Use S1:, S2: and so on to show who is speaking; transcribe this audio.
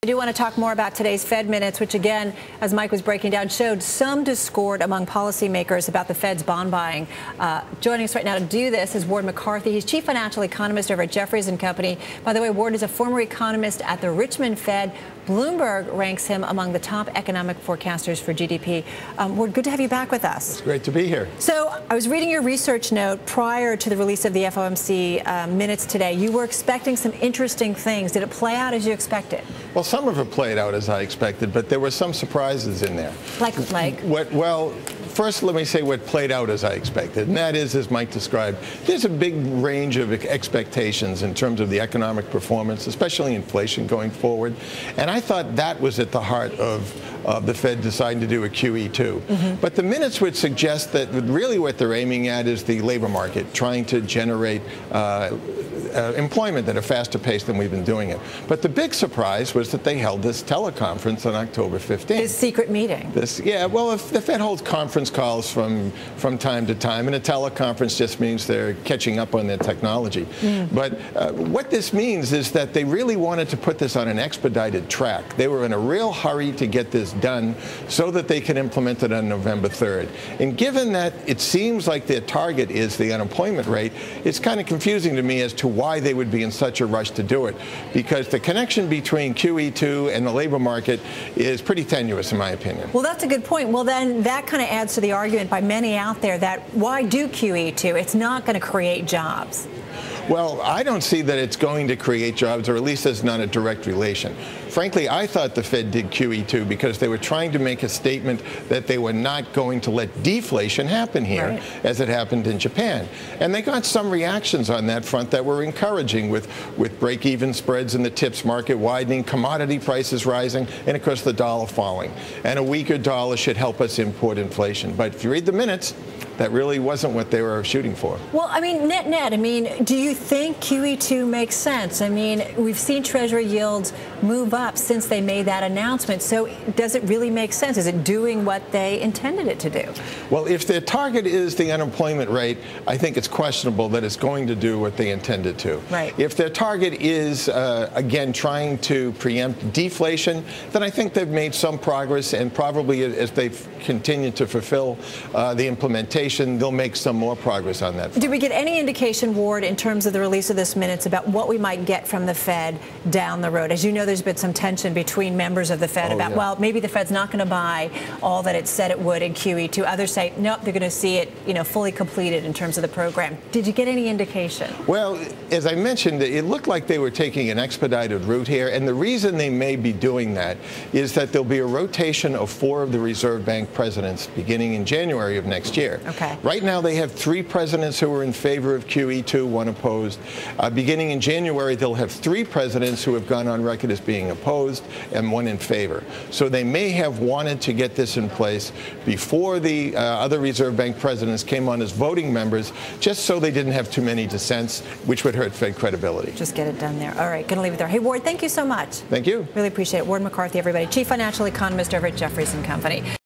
S1: I do want to talk more about today's Fed minutes, which again, as Mike was breaking down, showed some discord among policymakers about the Fed's bond buying. Joining us right now to do this is Ward McCarthy. He's chief financial economist over at Jefferies and Company. By the way, Ward is a former economist at the Richmond Fed. Bloomberg ranks him among the top economic forecasters for GDP. Ward, good to have you back with us.
S2: It's great to be here.
S1: So I was reading your research note prior to the release of the FOMC minutes today. You were expecting some interesting things. Did it play out as you expected?
S2: Well, some of it played out as I expected, but there were some surprises in there.
S1: Like?
S2: Well, first let me say what played out as I expected, and that is, as Mike described, there's a big range of expectations in terms of the economic performance, especially inflation going forward. And I thought that was at the heart of the Fed deciding to do a QE2. But the minutes would suggest that really what they're aiming at is the labor market, trying to generate employment at a faster pace than we've been doing it. But the big surprise was that they held this teleconference on October 15th.
S1: This secret meeting.
S2: Well, if the Fed holds conference calls from time to time, and a teleconference just means they're catching up on their technology. But what this means is that they really wanted to put this on an expedited track. They were in a real hurry to get this done so that they can implement it on November 3rd. And given that it seems like their target is the unemployment rate, it's kind of confusing to me as to why they would be in such a rush to do it, because the connection between QE2 and the labor market is pretty tenuous, in my opinion.
S1: Well, that's a good point. Well, then that kind of adds to the argument by many out there that why do QE2? It's not going to create jobs.
S2: Well, I don't see that it's going to create jobs, or at least there's not a direct relation. Frankly, I thought the Fed did QE2 because they were trying to make a statement that they were not going to let deflation happen here, as it happened in Japan. And they got some reactions on that front that were encouraging, with break-even spreads in the TIPS market widening, commodity prices rising, and of course the dollar falling. And a weaker dollar should help us import inflation. But if you read the minutes, that really wasn't what they were shooting for.
S1: Well, I mean, net, I mean, do you think QE2 makes sense? I mean, we've seen Treasury yields move up since they made that announcement. So does it really make sense? Is it doing what they intended it to do?
S2: Well, if their target is the unemployment rate, I think it's questionable that it's going to do what they intended to.
S1: Right. If
S2: their target is, again, trying to preempt deflation, then I think they've made some progress, and probably as they've continued to fulfill the implementation, they'll make some more progress on that front.
S1: Did we get any indication, Ward, in terms of the release of this minutes about what we might get from the Fed down the road? As you know, there's been some tension between members of the Fed about, well, maybe the Fed's not going to buy all that it said it would in QE2. Others say, nope, they're going to see it, fully completed in terms of the program. Did you get any indication?
S2: Well, as I mentioned, it looked like they were taking an expedited route here, and the reason they may be doing that is that there'll be a rotation of 4 of the Reserve Bank presidents beginning in January of next year.
S1: Okay.
S2: Right now, they have 3 presidents who are in favor of QE2, 1 opposed. Beginning in January, they'll have 3 presidents who have gone on record as being opposed and 1 in favor. So they may have wanted to get this in place before the other Reserve Bank presidents came on as voting members, just so they didn't have too many dissents, which would hurt Fed credibility.
S1: Just get it done there. All right, going to leave it there. Hey, Ward, thank you so much.
S2: Thank you.
S1: Really appreciate it. Ward McCarthy, everybody, chief financial economist over at Jefferies and Company.